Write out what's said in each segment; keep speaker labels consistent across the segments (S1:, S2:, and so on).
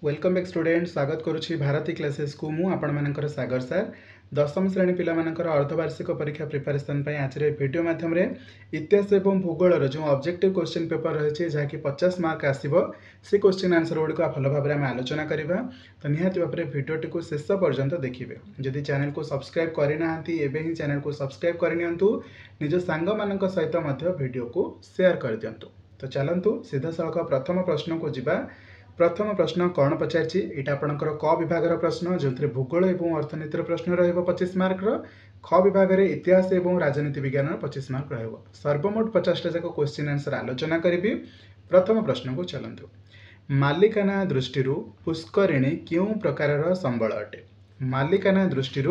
S1: Welcome back student स्वागत करुच्ची Bharti classes को मु आपण मानकर सागर सर दशम श्रेणी पिला मानकर अर्धवार्षिक परीक्षा प्रिपरेशन आज वीडियो माध्यम इतिहास एवं भूगोल जो ऑब्जेक्टिव क्वेश्चन पेपर रही जहाँकि 50 मार्क आसो से क्वेश्चन आंसर गुड़िक भल भाव में आलोचना करवा। तो निहाती भाव में भिडियोटी को शेष पर्यंत देखिए। जदि चैनल को सब्सक्राइब करना ही चैनल को सब्सक्राइब करनी निज सांग मान सहित वीडियो को शेयर कर दिंतु। तो चलतु सीधा सड़क प्रथम प्रश्न को जीवा। प्रथम प्रश्न कौन पचार यहाँ आपंकर क विभाग प्रश्न जो भूगोल और अर्थनीतिर प्रश्न रहा 25 मार्क ख विभाग में इतिहास और राजनीति विज्ञान 25 मार्क रहा। सर्वमोट 50टा जाक क्वेश्चन आंसर आलोचना करी। प्रथम प्रश्न को चलतु। मालिकाना दृष्टि पुष्करिणी क्यों प्रकार संबल अटे? मालिकाना दृष्टि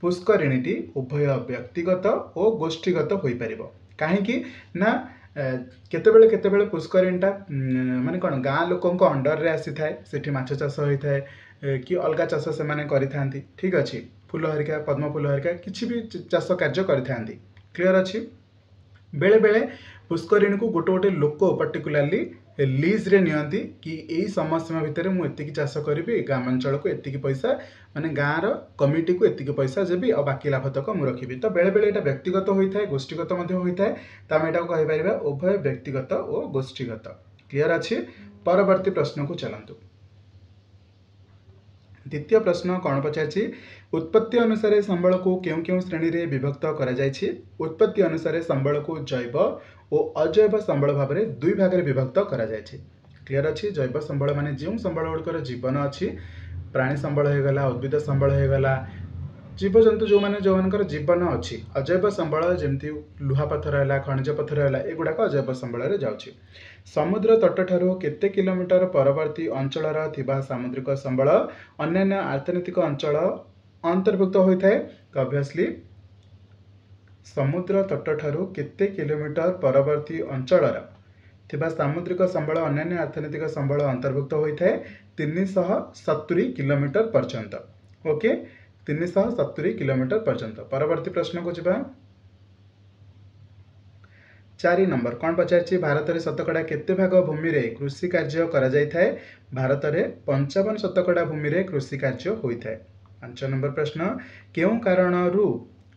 S1: पुष्करिणी उभय व्यक्तिगत और गोष्ठीगत हो पार। कहीं ना केतेबेले केतेबेले पुष्करिणीटा माने कौन गाँ लोकों अंडर रे आसी थाए सेठी माछ चाष होता है कि अलग चाष से माने करिथांती। ठीक अच्छे फूल हरिका पद्म फूल हरिका किसी भी चाष कार्य करिथांती। क्लियर अच्छी बेले बेले पुष्करिणी को गोटे गोटे लोक पर्टिकुलाली लीज रे नियंती कि यही समय सीमा भितर मुझे चाष करी ग्रामांचल को एतिकी पैसा माने गाँव कमिटी को एतिकी पैसा देवी और बाकी लाभ तक मुझे रखी। तो बेले बेले यहाँ व्यक्तिगत होता है गोष्ठीगत होता है। तो आम यहाँ कहीपर उभय व्यक्तिगत और गोष्ठीगत। क्लियर अच्छी परवर्ती प्रश्न को चलतु। द्वितीय प्रश्न कौन पचार उत्पत्ति अनुसार संबल को क्यों क्यों श्रेणी रे विभक्त करा जायछि? उत्पत्ति अनुसार संबल को जैव और अजैव संबल भाव में दुई भाग में विभक्त करा जायछि। क्लियर अच्छी जैव संबल माने जो संबल गुड़िकर जीवन अच्छी प्राणी संबल होगला उद्भिद संबल होगला जीवजंतु जो मैंने जो मान जीवन अच्छी। अजैव संबल जमती लुहा पत्थर है खनिज पत्थर है एगुड़ाक अजैव संबल जाऊँगी। समुद्र तट ठारू केते किलोमीटर परवर्ती अंचल सामुद्रिक संबल अन्य अर्थनैतिक अंचल अंतर्भुक्त होता है। तो ऑब्वियसली समुद्र तट ठारू केते किलोमीटर परवर्ती अंचल सामुद्रिक संबल अन्य अर्थनैतिक संबल अंतर्भुक्त होता है 370 किलोमीटर पर्यंत। ओके 370 किलोमीटर पर्यंत। परवर्ती प्रश्न को जीवा। 4 नंबर कौन पचार भारत में शतकड़ा केते भाग भूमि रे कृषि कार्य करा जाय थाए? भारत में 55 शतकड़ा भूमि रे कृषि कार्य होता है। 5 नंबर प्रश्न क्यों कारण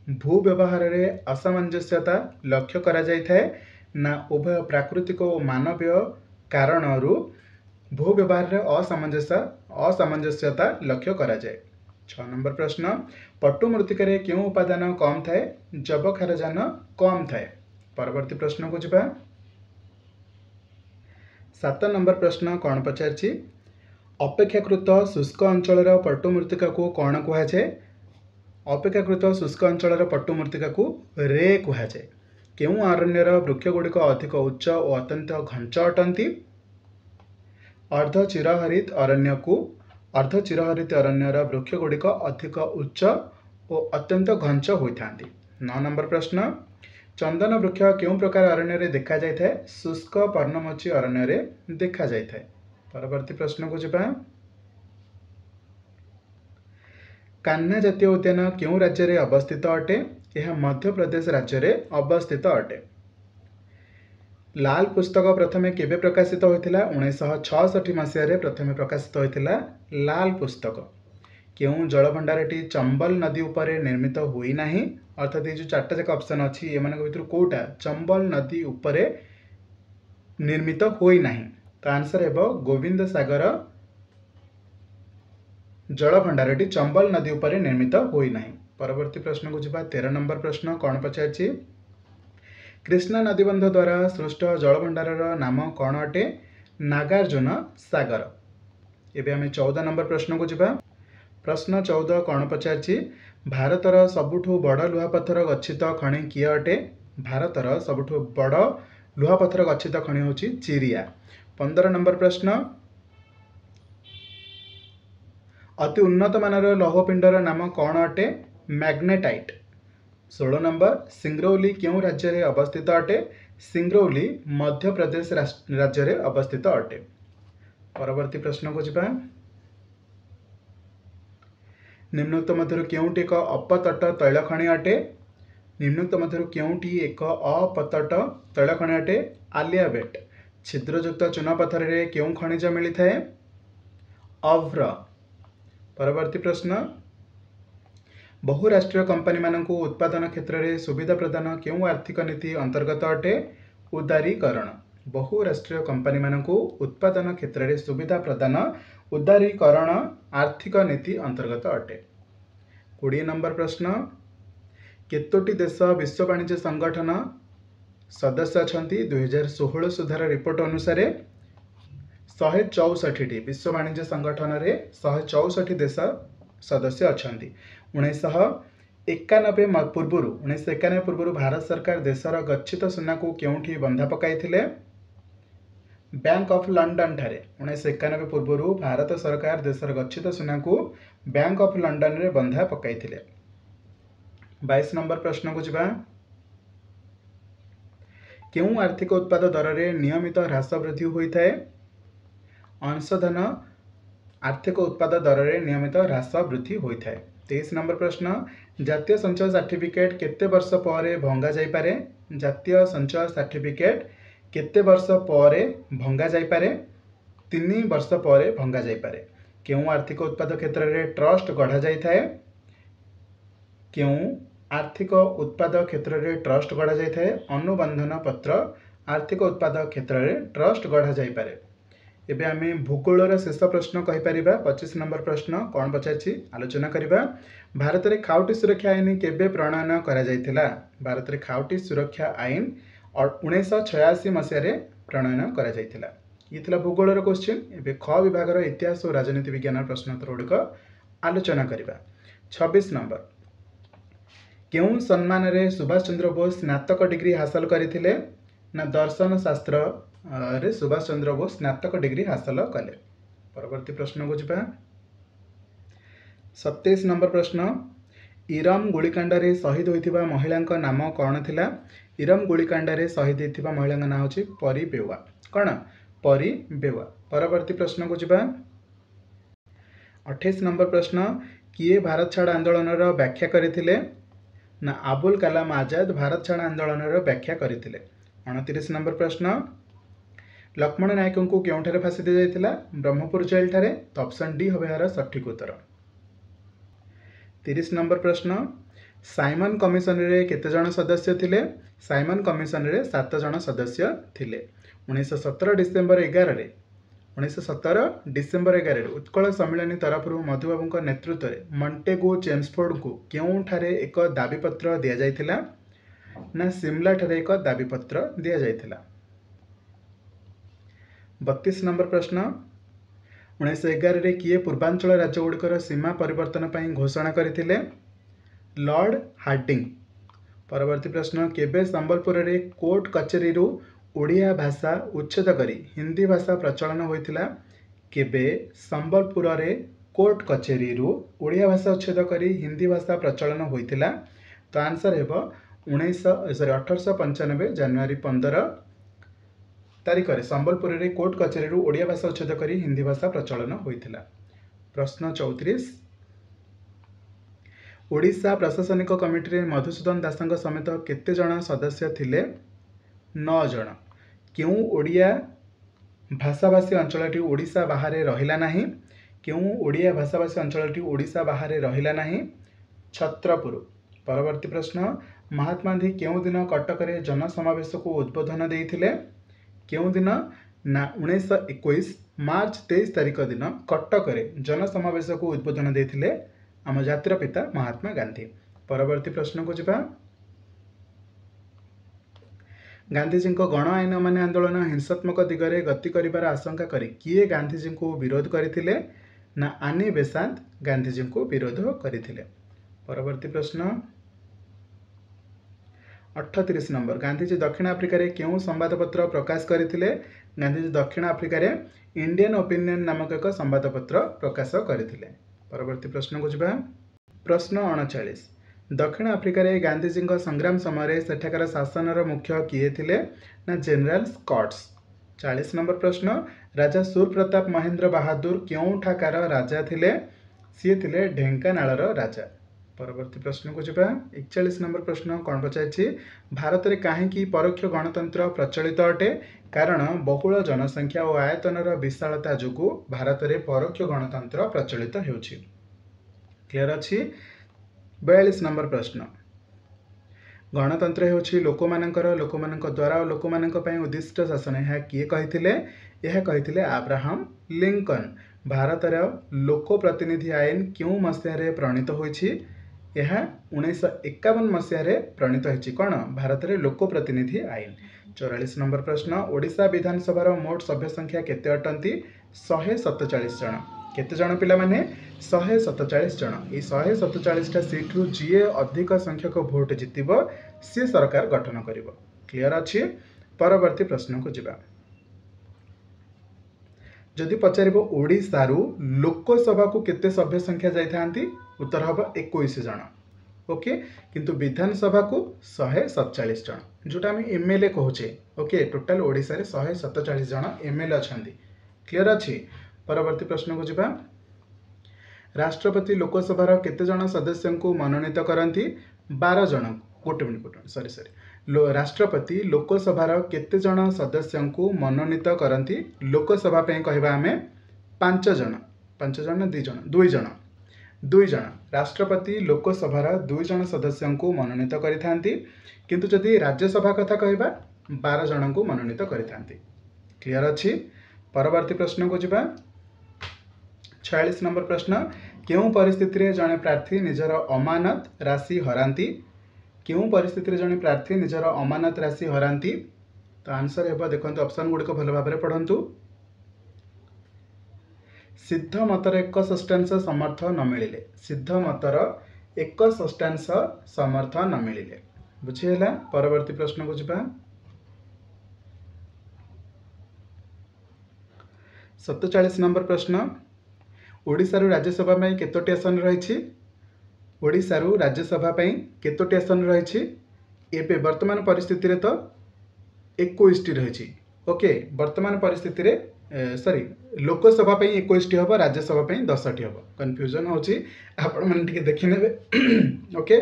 S1: भू व्यवहार रे असमंजस्यता लक्ष्य करा जाय थाए? ना उभय प्राकृतिक और मानवीय कारण भू व्यवहार रे असमंजस्यता लक्ष्य करा जाए। 6 नंबर प्रश्न पट्टु मृत्तिका रे क्यों उपादान कम थाए? जब खारजान कम थाए। परवर्ती प्रश्न को जीवा। 7 नंबर प्रश्न कौन पचार अपेक्षाकृत शुष्क अंचल पट्टु मृत्तिका को कौन कह जाए? अपेक्षाकृत शुष्क अंचल पट्टु मृत्तिका को रे कह जाए। क्यों अरण्यर वृक्ष गुड़िक अधिक उच्च और अत्यंत घंच अटंती? अर्धचिरहरित अरण्यर वृक्ष गुड़िक अधिक उच्च और अत्यंत घंच होता। 9 नंबर प्रश्न चंदन वृक्ष क्यों प्रकार अरण्य देखा जाय थाए? शुष्क पर्णमोची अरण्य देखा जाय थाए। परवर्ती प्रश्न को जीवा। कान्हा जातीय उद्यान क्यों राज्य रे अवस्थित अटे? यह मध्य प्रदेश राज्य रे अवस्थित अटे। लाल पुस्तक प्रथमे केबे प्रकाशित होइथिला? 1966 मसीह प्रथमे प्रकाशित होइथिला लाल पुस्तक। क्यों जलभंडारटी चंबल नदी उपरे निर्मित हुई नहीं? अर्थात ये जो 4टा जाक ऑप्शन अच्छी ये भर कोटा चंबल नदी उपरे निर्मित हुई नहीं। तो आंसर है गोविंद सागर जलभंडारटी चंबल नदी उपरे निर्मित हुई नहीं। परवर्ती प्रश्न को जीवा। 13 नंबर प्रश्न कौन पचार कृष्णा नदीबंध द्वारा सृष्ट जलभंडार नाम कौन अटे? नागार्जुन सागर। एबे आमे 14 नंबर प्रश्न को जीवा। प्रश्न 14 कौन पचार भारतर सबुठु बड़ लुहापथर गच्छित खनि किए अटे? भारतर सबुठु बड़ लुहापथर गच्छित खनि होची चिरिया। 15 नंबर प्रश्न अति उन्नत मानर लौहपिंडर नाम कौन अटे? मैग्नेटाइट। 16 नंबर सिंगरौली क्यों राज्य में अवस्थित अटे? सिंगरौली मध्य प्रदेश राज्य में अवस्थित अटे। परवर्ती प्रश्न को जीवा। निम्नोक्त मध्य क्योंटी एक अपतट तैल खनि अटे? निम्नोक्त मध्य क्योंटी एक अपतट तैल खनि अटे? आलियाबेट। छिद्रयुक्त चूनापथर रे क्यों खनिज मिलता है? अभ्र। परवर्ती प्रश्न बहुराष्ट्रीय कंपनी मानकु उत्पादन क्षेत्र में सुविधा प्रदान केउं आर्थिक नीति अंतर्गत अटे? उदारीकरण। बहुराष्ट्रीय कंपनी मानकु उत्पादन क्षेत्र में सुविधा प्रदान उदारीकरण आर्थिक नीति अंतर्गत अटे। 20 नंबर प्रश्न केतोटी देश विश्व वाणिज्य संगठन सदस्य अछंती? 2016 सुधार रिपोर्ट अनुसार 164 विश्व वाणिज्य संगठन रे 164 देश सदस्य अछंती। 1991 पूर्व भारत सरकार देशर गच्छित सुना को केउठी बंधा पकाइथिले? बैंक ऑफ लंडन ठारे। 1991 पूर्व भारत सरकार देशर गच्छित सुना को बैंक ऑफ लंडन रे बंधा पकाइथिले। 22 नंबर प्रश्न को जिबा केउं आर्थिक उत्पाद दर रे नियमित ह्रास वृद्धि होइथाय? अंशधन आर्थिक उत्पाद दर रे नियमित ह्रास वृद्धि होइथाय। 23 नंबर प्रश्न जातीय संचय सर्टिफिकेट केते वर्ष पर भंगा जाई पारे? जातीय संचय सर्टिफिकेट केते वर्ष पर भंगा जाई पारे? 3 वर्ष पर भंगा जाई पारे। केउं आर्थिक उत्पाद क्षेत्र में ट्रस्ट गढ़ा जाई थाए? केउं आर्थिक उत्पाद क्षेत्र में ट्रस्ट गढ़ा जाई थाए? अनुबंधन पत्र आर्थिक उत्पाद क्षेत्र में ट्रस्ट गढ़ा जाई पारे। एबे आमे भूगोलर शेष प्रश्न कहि परिबा। 25 नंबर प्रश्न कौन पचारछि आलोचना करिबा। भारत रे खाउटी सुरक्षा आईन केबे प्रणयन करा जायतिला? भारत रे खाउटी सुरक्षा आईन 1986 मसिया रे प्रणयन करा जायतिला। ये थिला भूगोलर क्वेश्चन। एबे ख विभागर इतिहास और राजनीति विज्ञान प्रश्नोत्तर गुड़िक आलोचना करिबा। 26 नंबर केउं सम्मान रे सुभाष चंद्र बोस स्नातक डिग्री हासिल करथिले? ना दर्शन शास्त्र रे सुभाष चंद्र बोस स्नातक डिग्री हासिल कले। परवर्ती प्रश्न को जिबा। 27 नंबर प्रश्न इरम गोलीकांड रे शहीद होइथिबा महिलांक नाम कौन थिला? इरम गोलीकांड रे शहीद होइथिबा महिलांक नाम होछि परी बेवा। कौन? परी बेवा। परवर्ती प्रश्न को जिबा। 28 नंबर प्रश्न किए भारत छाड़ आंदोलन रो व्याख्या करथिले? ना अबुल कलाम आजाद भारत छाड़ आंदोलन रो व्याख्या करथिले। 29 नंबर प्रश्न लक्ष्मण नायक को केउठारे फांसी दि जाइतिला? ब्रह्मपुर जेल ठारे। तो ऑप्शन डी होबे यार सठिक उत्तर। 30 नंबर प्रश्न साइमन कमिशन रे केते जण सदस्य थिले? साइमन कमिशन रे 7 जण सदस्य थिले। 1917 डिसेम्बर 11 उत्कल सम्मिलनी तरफ मधुबाबू नेतृत्व में मॉन्टेगू चेम्सफोर्ड को केउठारे एक दाबीपत्र दि जाइतिला? ना सिमला ठारे एक दाबीपत्र दि जाइतिला। 32 नंबर प्रश्न 1911 रे किए पूर्वांचल राज्यगुड़िकर सीमा परिवर्तन पर घोषणा करथिले? Lord Hardinge. परवर्ती प्रश्न केबे संबलपुर रे कोर्ट कचेरी रु ओडिया भाषा उच्छेद करी हिंदी भाषा प्रचलन होइतिला? केबे संबलपुर रे कोर्ट कचेरी रु ओडिया भाषा उच्छेद करी हिंदी भाषा प्रचलन होइतिला? तो आंसर हेबो 1895 जनवरी 15 तारिख रे संबलपुर रे कोर्ट कचेरी रु ओडिया भाषा उच्छेद करी हिंदी भाषा प्रचलन होइतिला। प्रश्न 34 ओडिशा प्रशासनिक कमिटी रे मधुसूदन दासंग समेत केते जण सदस्य थिले? 9 जण। केउं ओडिया भाषाभाषी अंचलटी ओडिशा बाहर रहिला नाही? केउं ओडिया भाषाभाषी अंचलटी ओडिशा बाहर रहिला नाही? छत्रपुर। परवर्ती प्रश्न महात्मा गांधी केउं दिन कटक रे जनसमावेश को उद्बोधन देइथिले? केउं दिन? ना 1921 मार्च 23 तारिख दिन कटक रे जनसमावेश को उद्बोधन देइथिले आम जातिर पिता महात्मा गांधी। परवर्ती प्रश्न को जिबा। गांधीजी को गण आईन माने आंदोलन हिंसात्मक दिगरे गति करिबार आशंका करी किए गांधीजी को विरोध करथिले? ना आनी बेसांत गांधीजी को विरोध करथिले। परवर्ती प्रश्न 38 नंबर गांधीजी दक्षिण आफ्रिका रे केउं संवादपत्र प्रकाश करथिले? गांधीजी दक्षिण आफ्रिका रे इंडियन ओपिनियन नामक एक संवादपत्र प्रकाश करथिले। परवर्ती प्रश्न को जिबा। प्रश्न 39 दक्षिण आफ्रिका रे गांधीजी संग्राम समय सेठाकार शासनर मुख्य किए थिले? ना जनरल स्कॉट्स। 40 नंबर प्रश्न राजा सूरप्रताप महेंद्र बहादुर केउठाकार राजा थिले? सी थिले ढेंकानालर राजा। परवर्ती प्रश्न को जावा 41 नंबर प्रश्न कौन पचार भारत में कहीं परोक्ष गणतंत्र प्रचलित अटे कारण बहुल जनसंख्या और आयतनर विशालता जो भारत में परोक्ष गणतंत्र प्रचलित हो क्लियर अच्छी 42 नंबर प्रश्न गणतंत्र होछि लोकमानंक द्वारा और लोकमानंक पई उद्दिष्ट शासन यह किए कहिथिले अब्राहम लिंकन भारत लोक प्रतिनिधि आईन क्यों मसीह प्रणीत होइछि यह 1951 मसीह प्रणीत होइछि कौन भारत में लोक प्रतिनिधि आईन 44 नंबर प्रश्न ओडिशा विधानसभा मोट सभ्य संख्या केते अटंती 147 जन केते जन पिला माने 147 जन ये 147 सीट रु जी अधिक संख्यक भोट जितिब सी सरकार गठन करिवो क्लियर अच्छी परवर्ती प्रश्न को जिबा जदि पचारिबो ओडिशारू लोकसभा को केते सभ्य संख्या जाइथांती उत्तर हम 21 जन ओके किंतु विधानसभा को 147 जन जोटा आम एमएलए कहूचे ओके टोटाल ओडिशा रे 147 जन एमएलए अछंती क्लियर अच्छी परवर्ती प्रश्न को जिबा राष्ट्रपति लोकसभा केते जन सदस्य को मनोनीत करती 12 जन गोटे मिनट सॉरी राष्ट्रपति लोकसभा केते जन सदस्य को मनोनीत करती लोकसभा कहवा आम 5 जन 5 जन 2 जन राष्ट्रपति लोकसभा 2 जन सदस्य को मनोनीत करिथांती किंतु जदि राज्यसभा कथा कहवा 12 जन को मनोनीत करिथांती क्लियर अच्छी परवर्ती प्रश्न को जिबा 46 नंबर प्रश्न क्यों परिस्थिति जड़े प्रार्थी निजर अमानत राशि हरांती क्यों परिस्थिति जड़े प्रार्थी निजर अमानत राशि हरांती तो आंसर हे देखो ऑप्शन गुड़िक भल भाव पढ़ंतु सिद्ध मतर एक षष्ठांश समर्थ न मिले सिद्ध मतर एक षष्ठांश समर्थ न मिले बुझीगला परवर्ती प्रश्न को जिबा 47 नंबर प्रश्न ओडिशारू राज्यसभा में केतोटी आसन रही ओडिशारू राज्यसभा केतोटी आसन रही एबे वर्तमान परिस्थिति तो 21 रही ओके वर्तमान परिस्थिति रे सॉरी लोकसभा 21 हम राज्यसभा 10 हम कन्फ्यूजन होची आपण माने टिके देखि नेबे ओके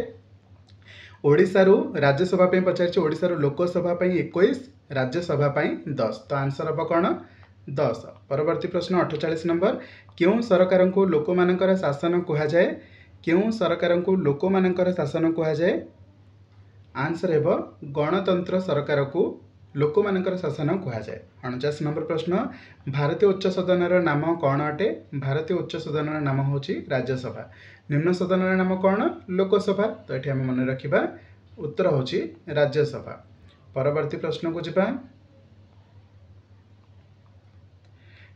S1: ओडिशारू राज्यसभा पचार ओडिशारू लोकसभा 21 राज्यसभा 10 तो आंसर हम कौन 10 परवर्ती प्रश्न 48 नंबर क्यों सरकार को लोकमानंकर शासन कहा जाए क्यों सरकार को लोकमानंकर शासन कहा जाए आंसर है गणतंत्र सरकार को लोकमानंकर शासन कहा जाए 49 नंबर प्रश्न भारतीय उच्च सदन नाम कौन अटे भारतीय उच्च सदन नाम हूँ राज्यसभा निम्न सदन नाम कौन लोकसभा तो ये आम मन रखा उत्तर हूँ राज्यसभा परवर्ती प्रश्न को जिबा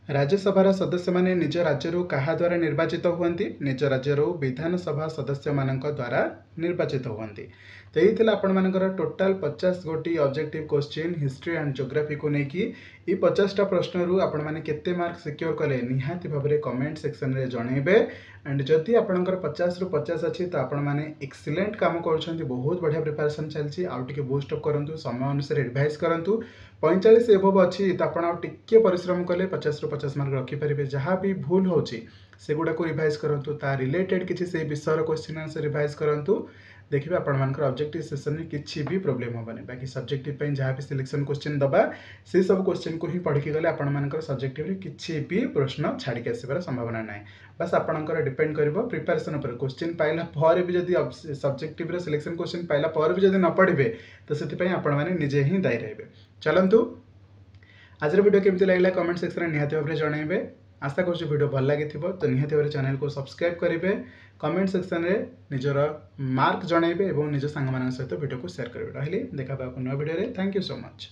S1: राज्यसभार सदस्य माने निज राज्य क्या द्वारा निर्वाचित हुअन्ति निज राज्य विधानसभा सदस्य मान द्वारा निर्वाचित हुअन्ति तो यही आपण मानकर टोटाल 50 गोटी objective question history and geography को लेकिन ये 50टा प्रश्न रु आपण माने केते मार्क सिक्योर कले निहाती भाव में कमेंट सेक्शन रे जनइबे एंड जदि आपणकर 50 रु 50 अच्छी तो आपण माने एक्सीलेंट काम कर बहुत बढ़िया प्रिपरेशन चलती आउ टिके बूस्ट अप करंतु समय अनुसार रिवाइज करंतु 45 एबव अच्छी तो आप टिके परिश्रम कले 50 रु 50 मार्क रखिपारे जहाँ भी भूल होची सेगुड़ा को रिवाइज करंतु ता रिलेटेड किसी से विषय क्वेश्चन आंसर रिवाइज करंतु देखिए आपण ऑब्जेक्टिव सेशन में किसी भी प्रोब्लेम हेनी बाकी सब्जेक्टिव जहाँ भी सिलेक्शन क्वेश्चन दबा से सब क्वेश्चन को ही पढ़ी गले आपण सब्जेक्टिव रे किसी भी प्रश्न छाड़ी आसबार संभावना ना बस आपणकर डिपेंड कर प्रिपेरेसन पर क्वेश्चन पाइला पर भी जब सब्जेक्टिव सिलेक्शन क्वेश्चन पाइला पर भी जब न पढ़े तो से आपण मैंने निजे ही दायी रहे चलतु आज वीडियो केमती लगला कमेंट सेक्शन में निहाती भाव में जनइबे आशा कर वीडियो भल लगी तो निहाती भाव चैनल को सब्सक्राइब करेंगे कमेंट सेक्शन में निजर मार्क जनइबे और निज सांग सहित वीडियो को शेयर करेंगे रही देखा नुआ video thank you so much.